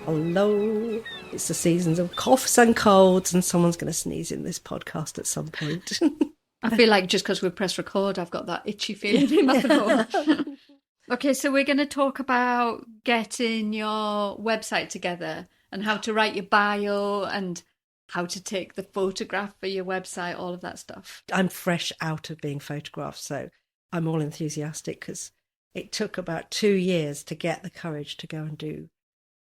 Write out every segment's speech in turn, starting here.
Hello. It's the seasons of coughs and colds, and someone's going to sneeze in this podcast at some point. I feel like just because we press record, I've got that itchy feeling in my throat. Okay, so we're going to talk about getting your website together and how to write your bio and how to take the photograph for your website, all of that stuff. I'm fresh out of being photographed, so I'm all enthusiastic because it took about 2 years to get the courage to go and do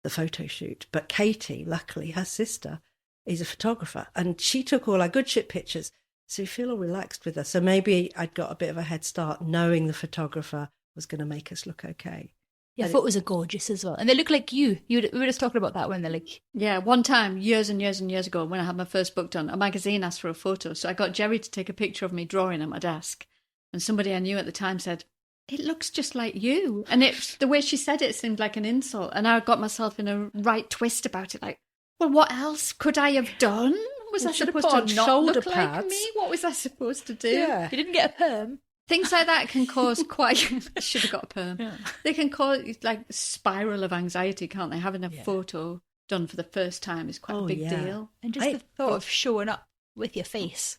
the photo shoot. But Katie, luckily, her sister, is a photographer, and she took all our good shit pictures, so we feel all relaxed with her. So maybe I'd got a bit of a head start knowing the photographer was going to make us look okay. Your photos are gorgeous as well. And they look like you. We were just talking about that when they're like... Yeah, one time, years and years and years ago, when I had my first book done, a magazine asked for a photo. So I got Jerry to take a picture of me drawing at my desk. And somebody I knew at the time said, "It looks just like you." And the way she said it seemed like an insult. And I got myself in a right twist about it. Like, well, what else could I have done? Was I supposed to not look like me? What was I supposed to do? Yeah. You didn't get a perm. Things like that can cause quite... I should have got a perm. Yeah. They can cause like spiral of anxiety, can't they? Having a photo done for the first time is quite a big deal. And just the thought of showing up with your face.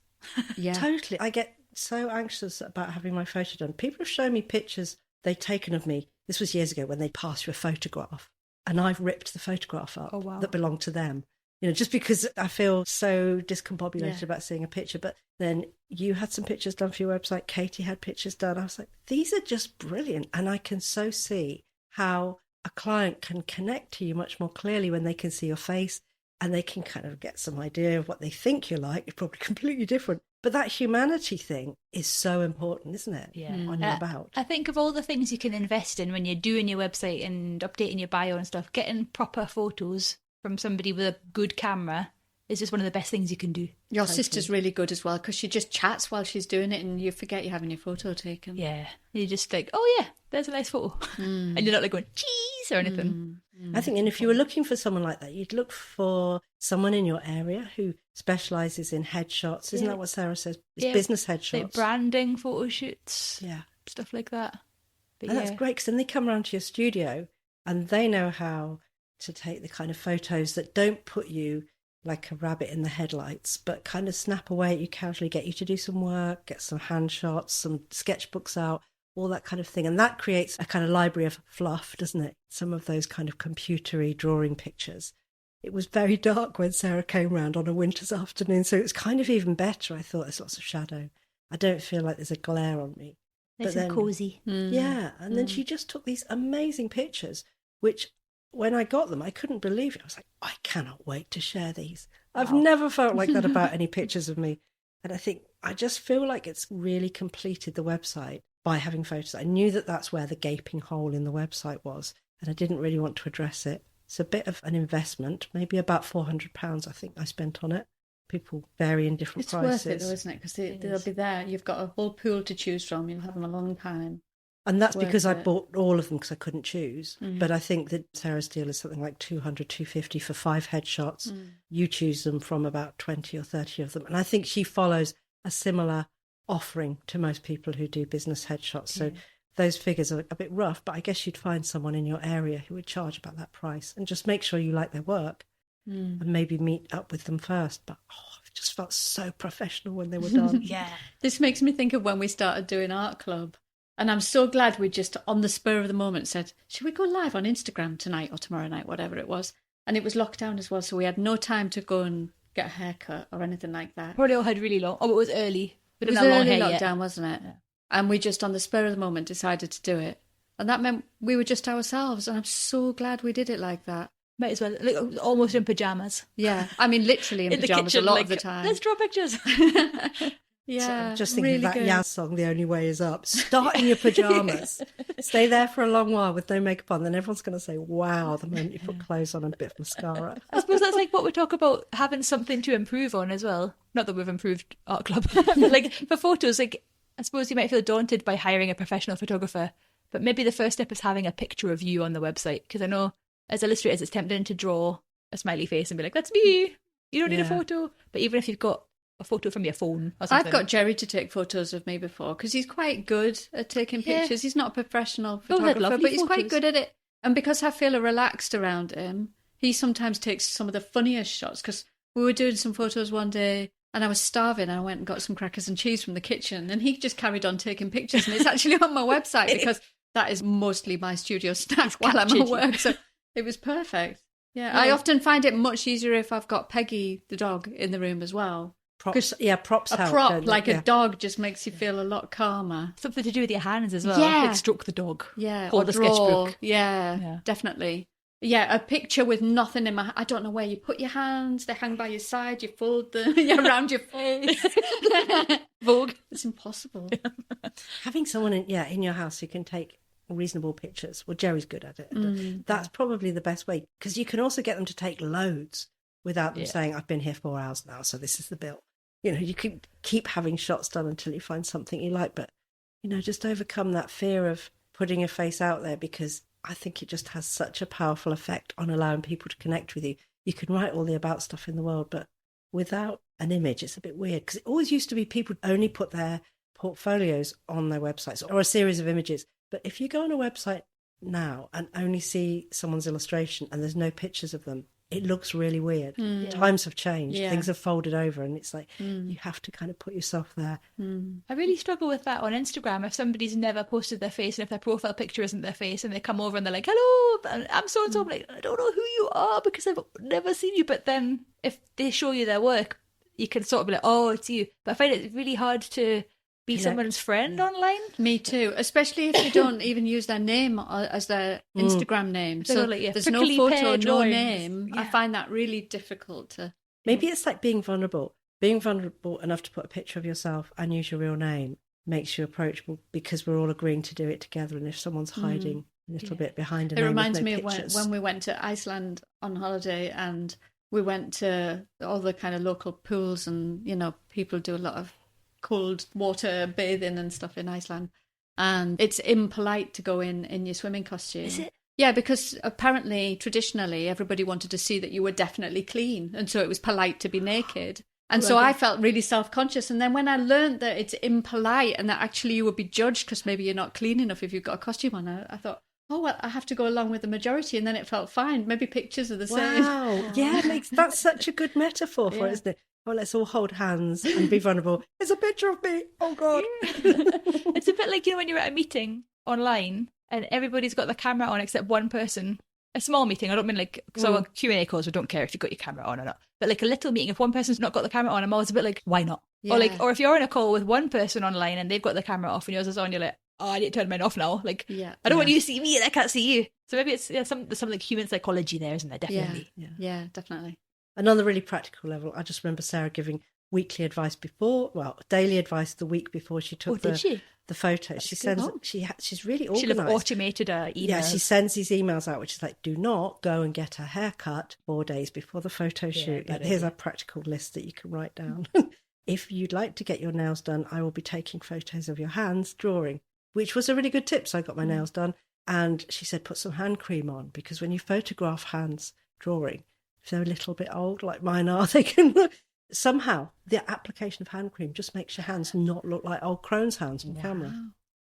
Yeah. Totally. I get so anxious about having my photo done. People have shown me pictures they'd taken of me. This was years ago when they passed you a photograph, and I've ripped the photograph up that belonged to them. You know, just because I feel so discombobulated about seeing a picture. But then you had some pictures done for your website. Katie had pictures done. I was like, these are just brilliant. And I can so see how a client can connect to you much more clearly when they can see your face, and they can kind of get some idea of what they think you're like. You're probably completely different. But that humanity thing is so important, isn't it? Yeah. On your about. I think of all the things you can invest in when you're doing your website and updating your bio and stuff, getting proper photos from somebody with a good camera is just one of the best things you can do. Your sister's really good as well, because she just chats while she's doing it and you forget you're having your photo taken. Yeah. You're just like, oh yeah, there's a nice photo. And you're not like going, cheese or anything. I think, and if you were looking for someone like that, you'd look for someone in your area who specialises in headshots. Isn't that what Sarah says? It's business headshots. Like branding, photo shoots, stuff like that. But and that's great, because then they come around to your studio and they know how to take the kind of photos that don't put you like a rabbit in the headlights, but kind of snap away at you casually, get you to do some work, get some hand shots, some sketchbooks out, all that kind of thing. And that creates a kind of library of fluff, doesn't it? Some of those kind of computery drawing pictures. It was very dark when Sarah came round on a winter's afternoon, so it was kind of even better. I thought there's lots of shadow. I don't feel like there's a glare on me. Nice and cosy. Yeah, and then she just took these amazing pictures, which when I got them, I couldn't believe it. I was like, I cannot wait to share these. I've never felt like that about any pictures of me. And I think I just feel like it's really completed the website by having photos. I knew that that's where the gaping hole in the website was, and I didn't really want to address it. It's a bit of an investment, maybe about £400 I think I spent on it. People vary in different prices. It's worth it though, isn't it? Because they'll be there. You've got a whole pool to choose from. You'll have them a long time. And that's because I bought all of them because I couldn't choose. But I think that Sarah's deal is something like £200, £250 for 5 headshots. You choose them from about 20 or 30 of them. And I think she follows a similar offering to most people who do business headshots. So those figures are a bit rough, but I guess you'd find someone in your area who would charge about that price, and just make sure you like their work and maybe meet up with them first. But it just felt so professional when they were done. This makes me think of when we started doing Art Club. And I'm so glad we just, on the spur of the moment, said, should we go live on Instagram tonight or tomorrow night, whatever it was? And it was locked down as well, so we had no time to go and get a haircut or anything like that. Probably all had really long... Oh, it was early. It was early lockdown, wasn't it? Yeah. And we just, on the spur of the moment, decided to do it. And that meant we were just ourselves. And I'm so glad we did it like that. Might as well, like, almost in pyjamas. Yeah, I mean, literally in pyjamas a lot of the time. Let's draw pictures. So I'm just thinking really that Yaz song, The Only Way Is Up. Start in your pyjamas. Stay there for a long while with no makeup on. Then everyone's going to say, wow, the moment you put clothes on and a bit of mascara. I suppose that's like what we talk about, having something to improve on as well. Not that we've improved Art Club. But like for photos, like I suppose you might feel daunted by hiring a professional photographer, but maybe the first step is having a picture of you on the website. Because I know as illustrators, it's tempting to draw a smiley face and be like, that's me. You don't need a photo. But even if you've got a photo from your phone or something. I've got Jerry to take photos of me before because he's quite good at taking pictures. He's not a professional photographer, but he's quite good at it. And because I feel relaxed around him, he sometimes takes some of the funniest shots, because we were doing some photos one day and I was starving and I went and got some crackers and cheese from the kitchen, and he just carried on taking pictures, and it's actually on my website because that is mostly my studio snack while I'm at work. So it was perfect. Yeah, I often find it much easier if I've got Peggy, the dog, in the room as well. Props A help, prop like a dog just makes you feel a lot calmer. Something to do with your hands as well. Yeah. Like stroke the dog. Yeah, Or or the draw. sketchbook. Yeah, definitely. Yeah, a picture with nothing in my... I don't know where you put your hands. They hang by your side. You fold them around your face. Vogue. It's impossible. Having someone in your house who can take reasonable pictures. Well, Jerry's good at it. That's probably the best way, because you can also get them to take loads without them saying, I've been here 4 hours now, so this is the bill. You know, you can keep having shots done until you find something you like, but, you know, just overcome that fear of putting your face out there, because I think it just has such a powerful effect on allowing people to connect with you. You can write all the about stuff in the world, but without an image, it's a bit weird, because it always used to be people only put their portfolios on their websites or a series of images. But if you go on a website now and only see someone's illustration and there's no pictures of them, it looks really weird. Times have changed. Things have folded over, and it's like you have to kind of put yourself there. I really struggle with that on Instagram. If somebody's never posted their face and if their profile picture isn't their face, and they come over and they're like, hello, I'm so-and-so. I'm like, I don't know who you are because I've never seen you. But then if they show you their work, you can sort of be like, oh, it's you. But I find it really hard to be someone's friend online. Me too, especially if you don't even use their name as their Instagram name. So there's no photo, no name. I find that really difficult to... Maybe it's like being vulnerable. Being vulnerable enough to put a picture of yourself and use your real name makes you approachable, because we're all agreeing to do it together. And if someone's hiding a little bit behind a name, it reminds no me of pictures. when we went to Iceland on holiday, and we went to all the kind of local pools, and, you know, people do a lot of cold water bathing and stuff in Iceland, and it's impolite to go in your swimming costume. Is it? Yeah, because apparently traditionally everybody wanted to see that you were definitely clean, and so it was polite to be naked. And so I felt really self-conscious, and then when I learned that it's impolite and that actually you would be judged because maybe you're not clean enough if you've got a costume on, I thought, oh, well, I have to go along with the majority, and then it felt fine. Maybe pictures are the same. Wow, yeah, that's such a good metaphor for it, isn't it? Oh, let's all hold hands and be vulnerable. There's a picture of me. Oh, God. It's a bit like, you know, when you're at a meeting online and everybody's got the camera on except one person. A small meeting, I don't mean like, so on Q&A calls, we don't care if you've got your camera on or not. But like a little meeting, if one person's not got the camera on, I'm always a bit like, why not? Yeah. Or if you're in a call with one person online and they've got the camera off and yours is on, you're like, oh, I need to turn mine off now. Like, I don't want you to see me and I can't see you. So maybe it's there's some like human psychology there, isn't there? Definitely. Yeah, definitely. And on the really practical level, I just remember Sarah giving weekly advice daily advice the week before she took the photos. She sends. She's really organised. She'll have automated her emails. Yeah, she sends these emails out, which is like, do not go and get a haircut 4 days before the photo shoot. Here's a practical list that you can write down. If you'd like to get your nails done, I will be taking photos of your hands drawing, which was a really good tip. So I got my nails done, and she said put some hand cream on, because when you photograph hands drawing, if they're a little bit old like mine are, they can somehow the application of hand cream just makes your hands not look like old crone's hands on camera.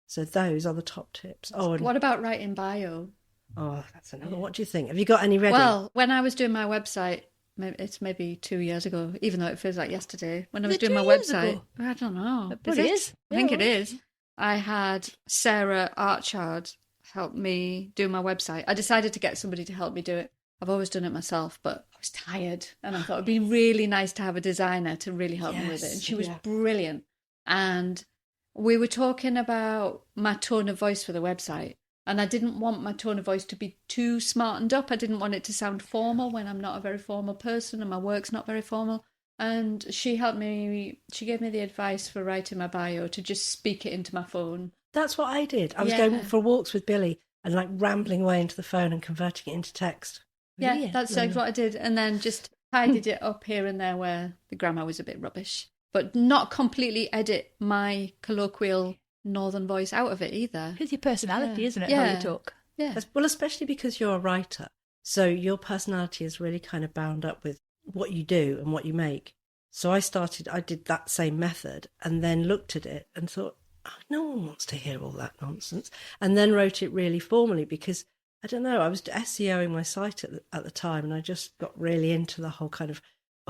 So those are the top tips. What about writing bio? Oh, that's another. What do you think? Have you got any ready? Well, when I was doing my website, it's maybe 2 years ago, even though it feels like yesterday. When I was doing my website, I don't know. It is. I think it is. I had Sarah Archard help me do my website. I decided to get somebody to help me do it. I've always done it myself, but I was tired, and I thought it'd be really nice to have a designer to really help me with it. And she was brilliant. And we were talking about my tone of voice for the website, and I didn't want my tone of voice to be too smartened up. I didn't want it to sound formal when I'm not a very formal person and my work's not very formal. And she helped me. She gave me the advice for writing my bio to just speak it into my phone. That's what I did. I was going for walks with Billy and like rambling away into the phone and converting it into text. Yeah, that's exactly what I did. And then just tidied it up here and there where the grammar was a bit rubbish. But not completely edit my colloquial northern voice out of it either. It's your personality, isn't it, how you talk? Yeah. Well, especially because you're a writer. So your personality is really kind of bound up with what you do and what you make. So I did that same method and then looked at it and thought, oh, no one wants to hear all that nonsense. And then wrote it really formally, because I don't know, I was SEOing my site at the time, and I just got really into the whole kind of,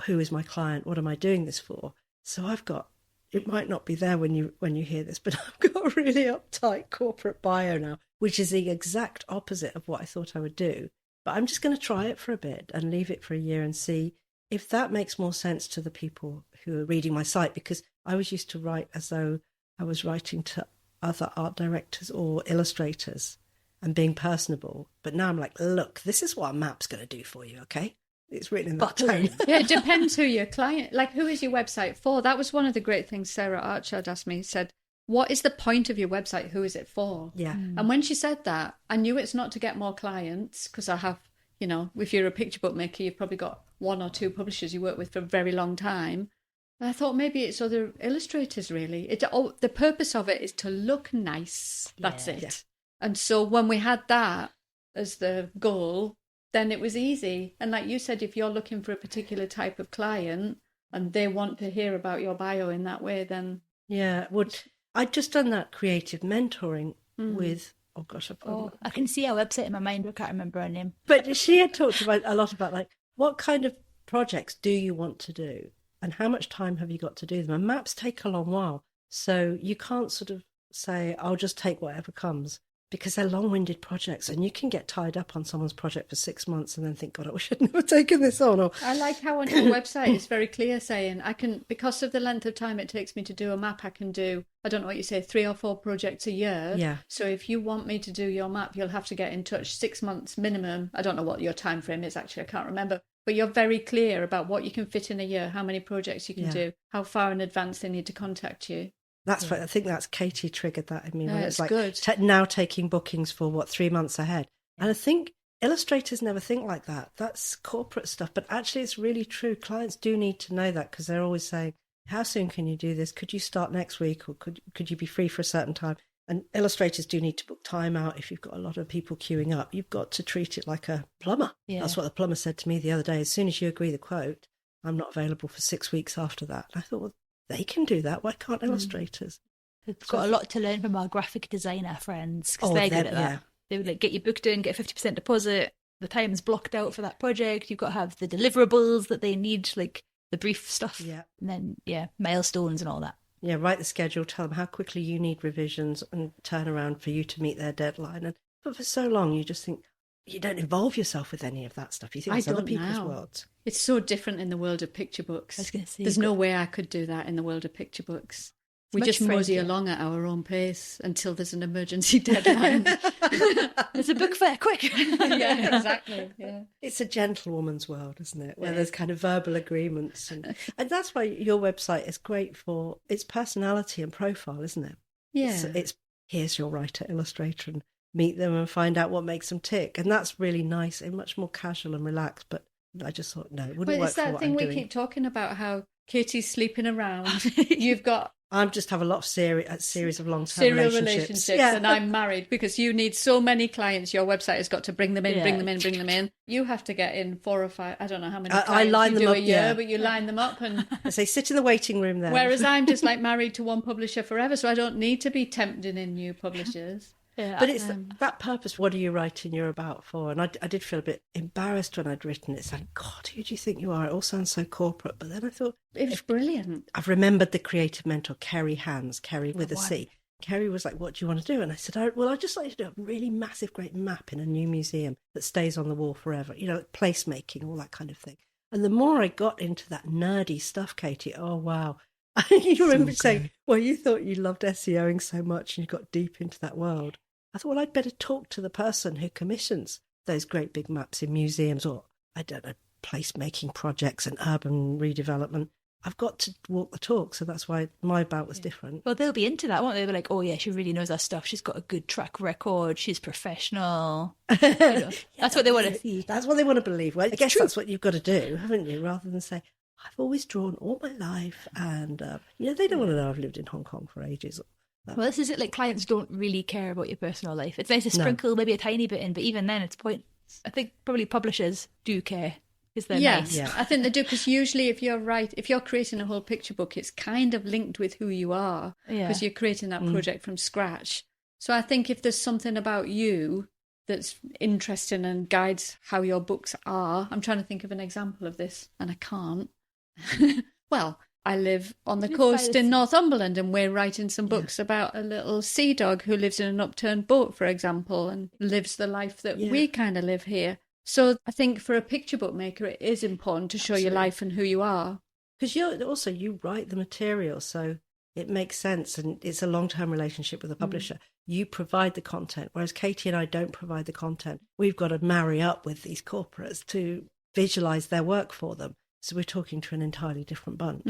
who is my client? What am I doing this for? So I've got, it might not be there when you hear this, but I've got a really uptight corporate bio now, which is the exact opposite of what I thought I would do. But I'm just going to try it for a bit and leave it for a year and see if that makes more sense to the people who are reading my site, because I was used to write as though I was writing to other art directors or illustrators and being personable. But now I'm like, look, this is what a map's going to do for you, okay? It's written in that tone. Yeah, it depends who your client, like who is your website for? That was one of the great things Sarah Archer asked me, said, what is the point of your website? Who is it for? Yeah. And when she said that, I knew it's not to get more clients, because I have, you know, if you're a picture book maker, you've probably got 1 or 2 publishers you work with for a very long time. And I thought maybe it's other illustrators, really. The purpose of it is to look nice. That's it. Yeah. And so when we had that as the goal, then it was easy. And like you said, if you're looking for a particular type of client and they want to hear about your bio in that way, then... Yeah, I'd just done that creative mentoring with... Oh, gosh, I can see our website in my mind, but I can't remember her name. But she had talked about a lot about, like, what kind of projects do you want to do? And how much time have you got to do them? And maps take a long while. So you can't sort of say, I'll just take whatever comes, because they're long-winded projects, and you can get tied up on someone's project for 6 months and then think, God, I wish I'd never taken this on. Or... I like how on your website it's very clear saying, I can, because of the length of time it takes me to do a map, I can do, I don't know what you say, 3 or 4 projects a year. Yeah. So if you want me to do your map, you'll have to get in touch 6 months minimum. I don't know what your time frame is, actually, I can't remember. But you're very clear about what you can fit in a year, how many projects you can do, how far in advance they need to contact you. That's what I think. That's Katie triggered that in me. Yeah, it's like good. Now taking bookings for 3 months ahead. And I think illustrators never think like that. That's corporate stuff. But actually, it's really true. Clients do need to know that, because they're always saying, how soon can you do this? Could you start next week? Or could you be free for a certain time? And illustrators do need to book time out. If you've got a lot of people queuing up, you've got to treat it like a plumber. Yeah. That's what the plumber said to me the other day. As soon as you agree the quote, I'm not available for 6 weeks after that. And I thought, well, they can do that. Why can't illustrators? We've got a lot to learn from our graphic designer friends, because they're good at that. Yeah. They would like get you booked in, get a 50% deposit. The time's blocked out for that project. You've got to have the deliverables that they need, like the brief stuff. Yeah. And then, milestones and all that. Yeah, write the schedule, tell them how quickly you need revisions and turn around for you to meet their deadline. But for so long, you just think, you don't involve yourself with any of that stuff. You think it's other people's worlds. It's so different in the world of picture books. I was going to say, there's no way I could do that in the world of picture books. We just mosey along at our own pace until there's an emergency deadline. There's a book fair, quick. Yeah, exactly. Yeah, it's a gentlewoman's world, isn't it? Where there's kind of verbal agreements, and that's why your website is great for its personality and profile, isn't it? Yeah, it's here's your writer illustrator, and meet them and find out what makes them tick, and that's really nice and much more casual and relaxed. But I just thought, no, it wouldn't work for what I'm doing. It's that thing we keep talking about, how Katie's sleeping around. You've got... I just have a lot of series of long-term relationships. Yeah. And I'm married, because you need so many clients. Your website has got to bring them in, bring them in. You have to get in 4 or 5, I don't know how many clients I line you them do up, a year, but you line them up. And I say, sit in the waiting room there. Whereas I'm just like married to one publisher forever, so I don't need to be tempting in new publishers. Yeah, but it's that purpose. What are you writing you're about for? And I did feel a bit embarrassed when I'd written it, saying, God, who do you think you are? It all sounds so corporate. But then I thought, it was brilliant. I've remembered the creative mentor, Kerry Hands, Kerry with a C. Kerry was like, what do you want to do? And I said, well, I'd just like to do a really massive, great map in a new museum that stays on the wall forever. You know, placemaking, all that kind of thing. And the more I got into that nerdy stuff, Katie, oh, wow. You remember saying, well, you thought you loved SEOing so much and you got deep into that world. I thought, well, I'd better talk to the person who commissions those great big maps in museums, or, I don't know, placemaking projects and urban redevelopment. I've got to walk the talk, so that's why my bout was different. Well, they'll be into that, won't they? They'll be like, oh, yeah, she really knows her stuff. She's got a good track record. She's professional. That's what they want to see. That's what they want to believe. Well, I guess that's what you've got to do, haven't you? Rather than say, I've always drawn all my life, and, they don't want to know I've lived in Hong Kong for ages. Well, this is it. Like, clients don't really care about your personal life. It's nice to sprinkle maybe a tiny bit in, but even then, it's point. I think probably publishers do care, because they're nice. Yeah, I think they do, because usually if you're creating a whole picture book, it's kind of linked with who you are, because you're creating that project from scratch. So I think if there's something about you that's interesting and guides how your books are. I'm trying to think of an example of this, and I can't. Well, I live on the coast in Northumberland, and we're writing some books about a little sea dog who lives in an upturned boat, for example, and lives the life that we kind of live here. So I think for a picture book maker, it is important to show your life and who you are. Because you write the material, so it makes sense, and it's a long-term relationship with the publisher. You provide the content, whereas Katie and I don't provide the content. We've got to marry up with these corporates to visualise their work for them. So we're talking to an entirely different bunch.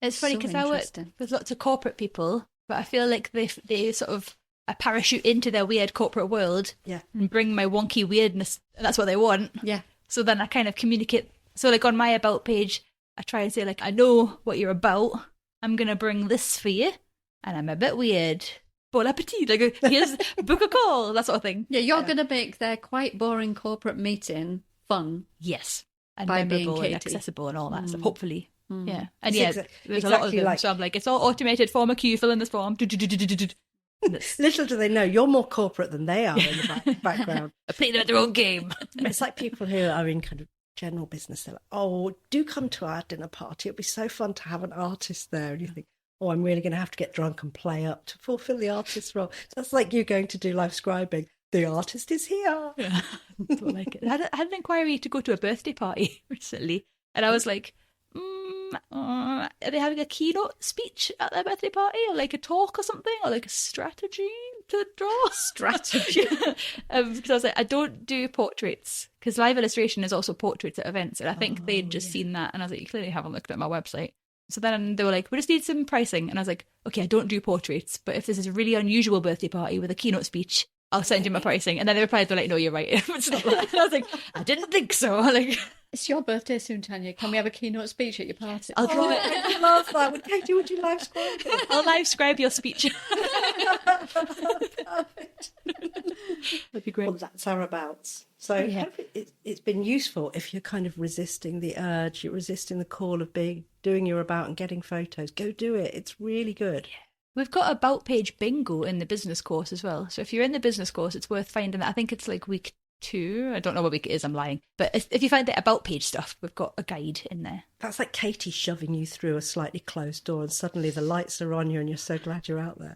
It's funny because I work with lots of corporate people, but I feel like they sort of parachute into their weird corporate world and bring my wonky weirdness, and that's what they want. Yeah. So then I kind of communicate. So like on my about page, I try and say like, I know what you're about. I'm going to bring this for you, and I'm a bit weird. Bon appetit. Like, here's book a call, that sort of thing. Yeah, you're going to make their quite boring corporate meeting fun. Yes. And by memorable being and accessible and all that stuff, hopefully. Yeah. And It's there's a lot of them. So I'm like, it's all automated, form a queue, fill in this form. Little do they know, you're more corporate than they are in the background. I play them at their own game. It's like people who are in kind of general business. They're like, oh, do come to our dinner party. It'd be so fun to have an artist there. And you think, oh, I'm really going to have to get drunk and play up to fulfill the artist's role. So that's like you going to do live scribing. The artist is here. Yeah. Don't like it. I had an inquiry to go to a birthday party recently, and I was like, are they having a keynote speech at their birthday party, or like a talk or something, or like a strategy to draw? Strategy. Because I was like, I don't do portraits, because live illustration is also portraits at events, and I think they'd just seen that, and I was like, you clearly haven't looked at my website. So then they were like, we just need some pricing, and I was like, okay, I don't do portraits, but if this is a really unusual birthday party with a keynote speech, I'll send you my pricing. And then they replied, they're like, no, you're right. It's not that. And I was like, I didn't think so. Like, it's your birthday soon, Tanya. Can we have a keynote speech at your party? I'll draw it. I love that. Katie, would you live scribe it? I'll live scribe your speech. Perfect. That'd be great. Well, that's our abouts. So it's been useful if you're kind of resisting the urge, you're resisting the call of doing your about and getting photos. Go do it. It's really good. Yeah. We've got about page bingo in the business course as well. So if you're in the business course, it's worth finding that. I think it's like week 2. I don't know what week it is, I'm lying. But if you find the about page stuff, we've got a guide in there. That's like Katie shoving you through a slightly closed door and suddenly the lights are on you and you're so glad you're out there.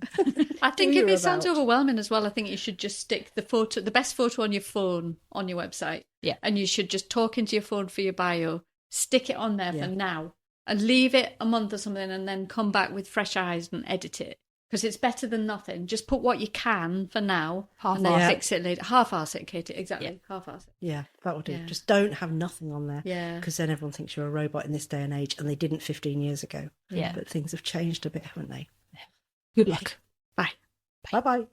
I think if it sounds overwhelming as well, I think you should just stick the best photo on your phone on your website. Yeah. And you should just talk into your phone for your bio, stick it on there for now, and leave it a month or something, and then come back with fresh eyes and edit it. Because it's better than nothing. Just put what you can for now, and then fix it later. Half-arse it, Katie. Exactly. Yeah. Half-arse it. Yeah, that will do. Yeah. Just don't have nothing on there. Yeah. Because then everyone thinks you're a robot in this day and age, and they didn't 15 years ago. Yeah. But things have changed a bit, haven't they? Good luck. Bye. Bye-bye.